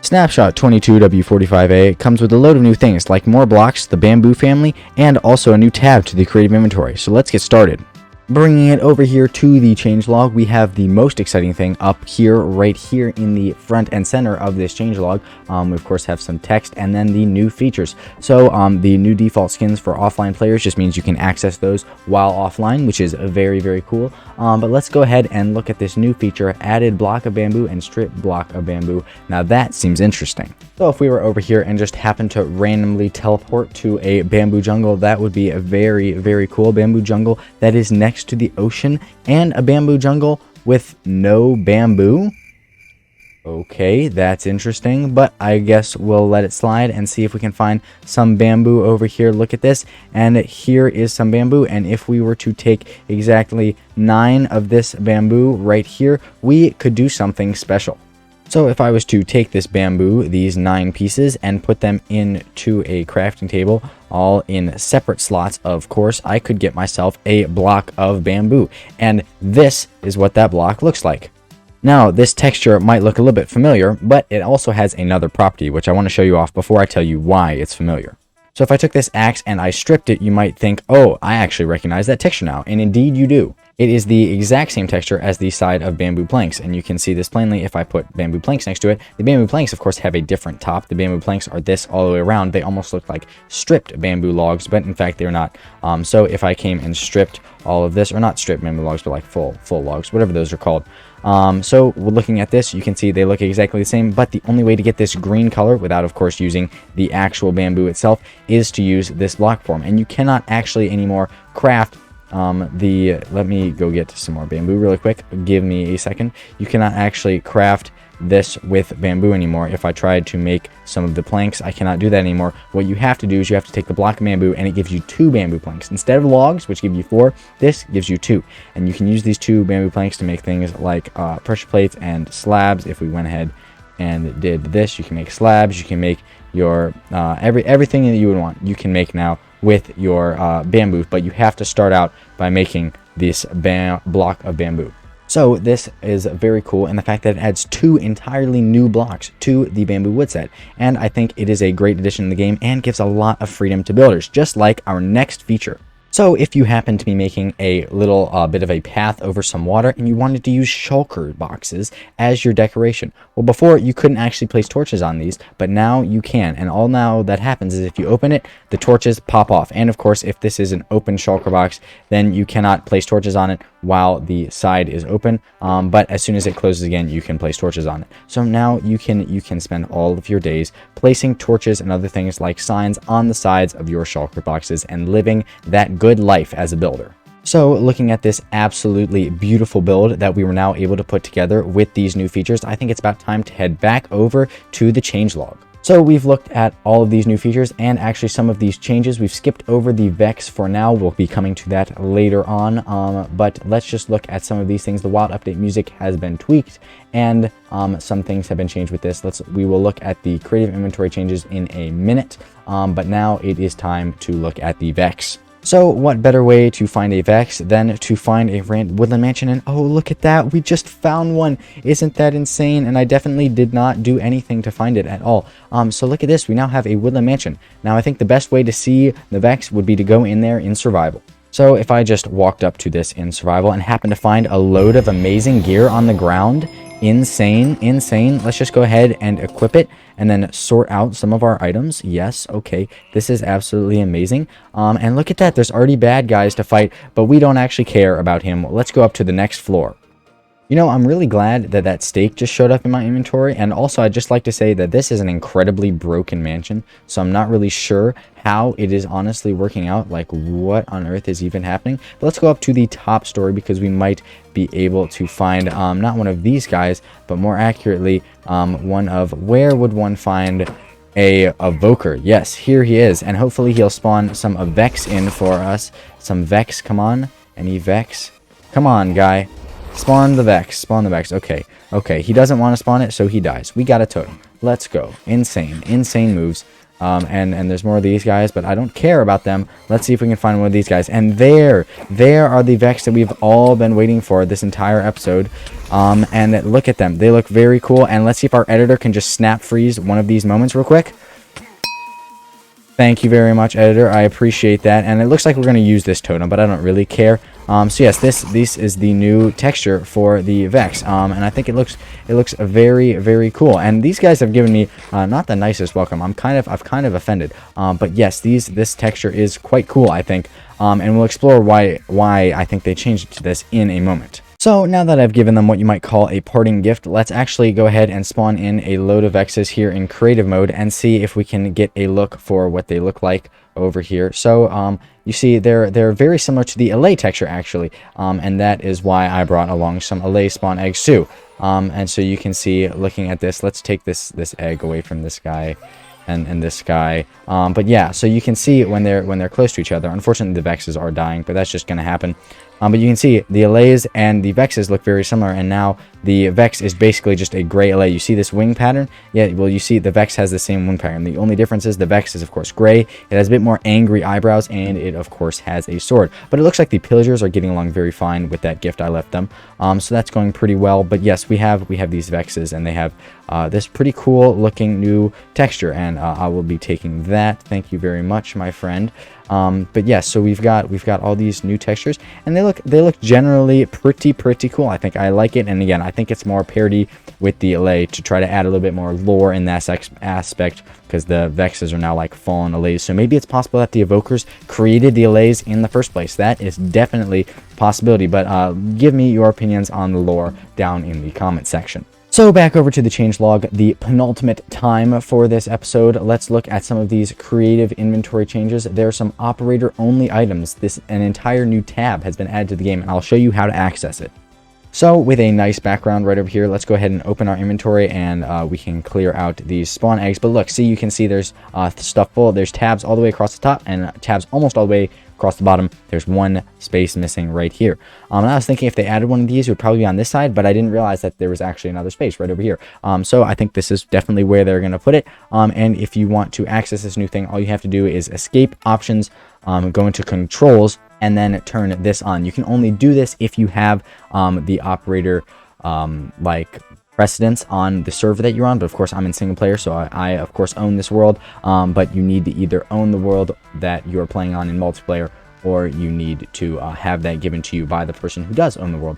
Snapshot 22w45a comes with a load of new things like more blocks, the bamboo family, and also a new tab to the creative inventory. So let's get started. Bringing it over here to the changelog, we have the most exciting thing up here, right here in the front and center of this changelog. We of course have some text and then the new features. So the new default skins for offline players just means you can access those while offline, which is very, very cool. But let's go ahead and look at this new feature, added block of bamboo and strip block of bamboo. Now that seems interesting. So if we were over here and just happened to randomly teleport to a bamboo jungle, that would be a very, very cool bamboo jungle that is next to the ocean, and a bamboo jungle with no bamboo. Okay, that's interesting, but I guess we'll let it slide and see if we can find some bamboo over here. Look at this, and here is some bamboo, and if we were to take exactly 9 of this bamboo right here, we could do something special. So if I was to take this bamboo, these 9 pieces, and put them into a crafting table, all in separate slots, of course, I could get myself a block of bamboo. And this is what that block looks like. Now, this texture might look a little bit familiar, but it also has another property, which I want to show you off before I tell you why it's familiar. So if I took this axe and I stripped it, you might think, oh, I actually recognize that texture now. And indeed you do. It is the exact same texture as the side of bamboo planks, and you can see this plainly if I put bamboo planks next to it. The bamboo planks, of course, have a different top. The bamboo planks are this all the way around. They almost look like stripped bamboo logs, but in fact, they're not. So if I came and stripped all of this, or not stripped bamboo logs, but like full logs, whatever those are called. So we're looking at this, you can see they look exactly the same, but the only way to get this green color without, of course, using the actual bamboo itself is to use this block form. And you cannot actually anymore craft let me go get some more bamboo really quick. Give me a second. You cannot actually craft this with bamboo anymore. If I tried to make some of the planks, I cannot do that anymore. What you have to do is you have to take the block of bamboo, and it gives you 2 bamboo planks instead of logs, which give you 4. This gives you 2, and you can use these 2 bamboo planks to make things like pressure plates and slabs. If we went ahead and did this, you can make slabs. You can make your everything that you would want, you can make now with your bamboo, but you have to start out by making this block of bamboo. So this is very cool, and the fact that it adds 2 entirely new blocks to the bamboo wood set, and I think it is a great addition to the game and gives a lot of freedom to builders, just like our next feature. So if you happen to be making a little bit of a path over some water and you wanted to use shulker boxes as your decoration, well, before you couldn't actually place torches on these, but now you can. And all now that happens is if you open it, the torches pop off. And of course, if this is an open shulker box, then you cannot place torches on it while the side is open. But as soon as it closes again, you can place torches on it. So now you can spend all of your days placing torches and other things like signs on the sides of your shulker boxes and living that good life as a builder. So looking at this absolutely beautiful build that we were now able to put together with these new features, I think it's about time to head back over to the changelog. So we've looked at all of these new features and actually some of these changes. We've skipped over the Vex for now. We'll be coming to that later on. But let's just look at some of these things. The wild update music has been tweaked and some things have been changed with this. We will look at the creative inventory changes in a minute. But now it is time to look at the Vex. So what better way to find a Vex than to find a woodland mansion? And oh, look at that, we just found one. Isn't that insane? And I definitely did not do anything to find it at all. So look at this, we now have a woodland mansion. Now I think the best way to see the Vex would be to go in there in survival. So if I just walked up to this in survival and happened to find a load of amazing gear on the ground, insane. Let's just go ahead and equip it and then sort out some of our items. Yes, okay, this is absolutely amazing. And look at that, there's already bad guys to fight, but we don't actually care about him. Let's go up to the next floor. You know, I'm really glad that that steak just showed up in my inventory, and also I'd just like to say that this is an incredibly broken mansion, so I'm not really sure how it is honestly working out, like what on earth is even happening. But let's go up to the top story because we might be able to find not one of these guys, but more accurately where would one find a evoker? Yes, here he is, and hopefully he'll spawn some Vex in for us. Some Vex, come on, any Vex? Come on, guy. Spawn the Vex. Okay, he doesn't want to spawn it, so he dies. We got a totem. Let's go. Insane moves. And there's more of these guys, but I don't care about them. Let's see if we can find one of these guys. And there are the Vex that we've all been waiting for this entire episode. And look at them. They look very cool. And let's see if our editor can just snap freeze one of these moments real quick. Thank you very much, editor. I appreciate that. And it looks like we're going to use this totem, but I don't really care. So yes, this is the new texture for the Vex. And I think it looks very, very cool. And these guys have given me not the nicest welcome. I've kind of offended. But yes, this texture is quite cool, I think. And we'll explore why I think they changed it to this in a moment. So now that I've given them what you might call a parting gift, let's actually go ahead and spawn in a load of Vexes here in creative mode and see if we can get a look for what they look like over here. So you see they're very similar to the Allay texture actually, and that is why I brought along some Allay spawn eggs too. And so you can see, looking at this, let's take this egg away from this guy and this guy. But yeah, so you can see when they're close to each other. Unfortunately, the Vexes are dying, but that's just going to happen. But you can see the Allays and the Vexes look very similar, and now the Vex is basically just a gray Allay. You see this wing pattern? Yeah, well, you see the Vex has the same wing pattern. The only difference is the Vex is, of course, gray. It has a bit more angry eyebrows, and it, of course, has a sword. But it looks like the Pillagers are getting along very fine with that gift I left them. So that's going pretty well. But yes, we have these Vexes, and they have this pretty cool looking new texture, and I will be taking that. Thank you very much, my friend. But yes, so we've got all these new textures, and they look generally pretty cool. I think I like it, and again, I think it's more parody with the Allay to try to add a little bit more lore in that aspect, because the Vexes are now like fallen Allays. So maybe it's possible that the Evokers created the Allays in the first place. That is definitely a possibility, but give me your opinions on the lore down in the comment section. So back over to the changelog, the penultimate time for this episode. Let's look at some of these creative inventory changes. There are some operator-only items. An entire new tab has been added to the game, and I'll show you how to access it. So with a nice background right over here, let's go ahead and open our inventory, and we can clear out these spawn eggs. But look, see, you can see there's stuff full. There's tabs all the way across the top and tabs almost all the way across the bottom. There's one space missing right here. And I was thinking if they added one of these, it would probably be on this side, but I didn't realize that there was actually another space right over here. So I think this is definitely where they're going to put it. And if you want to access this new thing, all you have to do is escape options, go into controls, and then turn this on. You can only do this if you have the operator like precedence on the server that you're on. But of course, I'm in single player, so I of course own this world. But you need to either own the world that you're playing on in multiplayer, or you need to have that given to you by the person who does own the world.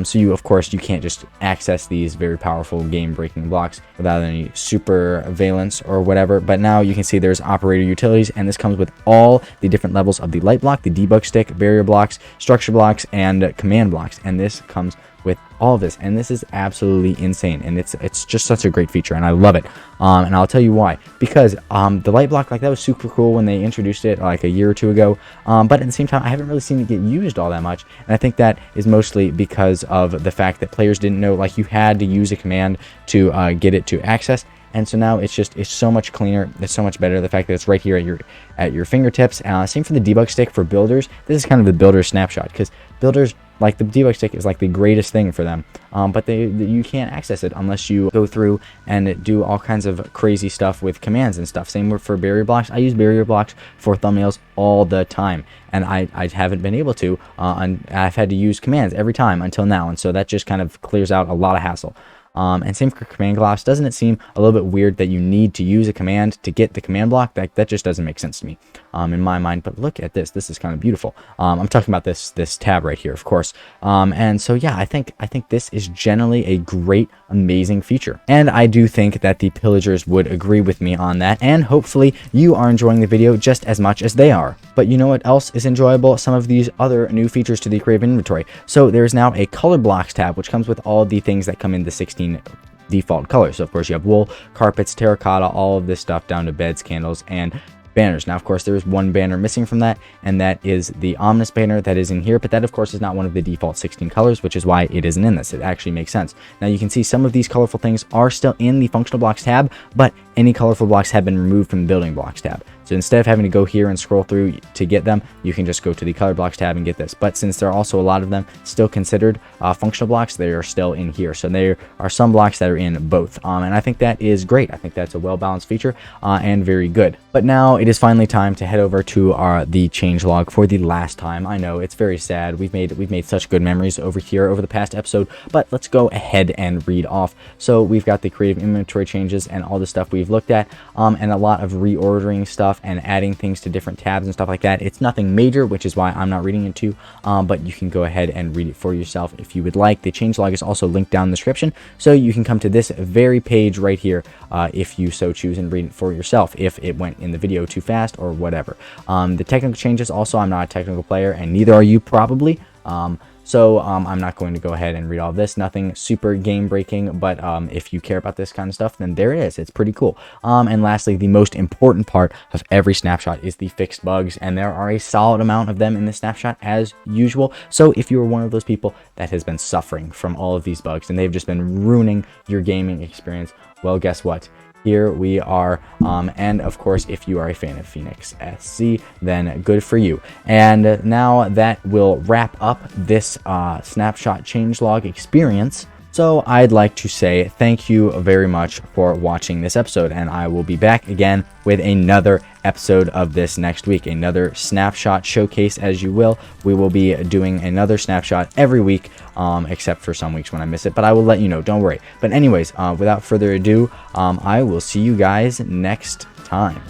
So you, of course, you can't just access these very powerful game-breaking blocks without any super valence or whatever. But now you can see there's operator utilities, and this comes with all the different levels of the light block, the debug stick, barrier blocks, structure blocks, and command blocks. And this comes with all of this, and this is absolutely insane, and it's just such a great feature, and I love it. And I'll tell you why. Because the light block, like, that was super cool when they introduced it like a year or two ago, but at the same time I haven't really seen it get used all that much, and I think that is mostly because of the fact that players didn't know, like, you had to use a command to get it to access. And so now it's so much cleaner, it's so much better. The fact that it's right here at your fingertips. Same for the debug stick for builders. This is kind of the builder snapshot, because builders, like, the debug stick is like the greatest thing for them, but you can't access it unless you go through and do all kinds of crazy stuff with commands and stuff. Same for barrier blocks. I use barrier blocks for thumbnails all the time, and I haven't been able to, and I've had to use commands every time until now, and so that just kind of clears out a lot of hassle. And same for command blocks. Doesn't it seem a little bit weird that you need to use a command to get the command block? That just doesn't make sense to me, in my mind. But look at this. This is kind of beautiful. I'm talking about this tab right here, of course. And so yeah, I think this is generally a great, amazing feature. And I do think that the pillagers would agree with me on that. And hopefully you are enjoying the video just as much as they are. But you know what else is enjoyable? Some of these other new features to the creative inventory. So there's now a color blocks tab, which comes with all the things that come in the 16 default colors. So of course you have wool, carpets, terracotta, all of this stuff down to beds, candles, and banners. Now of course there is one banner missing from that, and that is the ominous banner that is in here, but that of course is not one of the default 16 colors, which is why it isn't in this. It actually makes sense. Now you can see some of these colorful things are still in the functional blocks tab, but any colorful blocks have been removed from the building blocks tab. So instead of having to go here and scroll through to get them, you can just go to the color blocks tab and get this. But since there are also a lot of them still considered functional blocks, they are still in here. So there are some blocks that are in both, and I think that is great. I think that's a well-balanced feature and very good. But now it is finally time to head over to the changelog for the last time. I know it's very sad. We've made such good memories over here over the past episode, but let's go ahead and read off. So we've got the creative inventory changes and all the stuff we've looked at, and a lot of reordering stuff and adding things to different tabs and stuff like that. It's nothing major, which is why I'm not reading it too, but you can go ahead and read it for yourself if you would like. The changelog is also linked down in the description, so you can come to this very page right here if you so choose and read it for yourself if it went in the video too fast or whatever. The technical changes also, I'm not a technical player and neither are you probably, so I'm not going to go ahead and read all this. Nothing super game breaking, but if you care about this kind of stuff, then there it is. It's pretty cool. And lastly, the most important part of every snapshot is the fixed bugs, and there are a solid amount of them in this snapshot as usual. So if you are one of those people that has been suffering from all of these bugs and they've just been ruining your gaming experience, well, guess what? Here we are, and of course, if you are a fan of Phoenix SC, then good for you. And now that will wrap up this snapshot changelog experience. So I'd like to say thank you very much for watching this episode, and I will be back again with another episode of this next week, another snapshot showcase, as you will. We will be doing another snapshot every week, except for some weeks when I miss it, but I will let you know, don't worry. But anyways, without further ado, I will see you guys next time.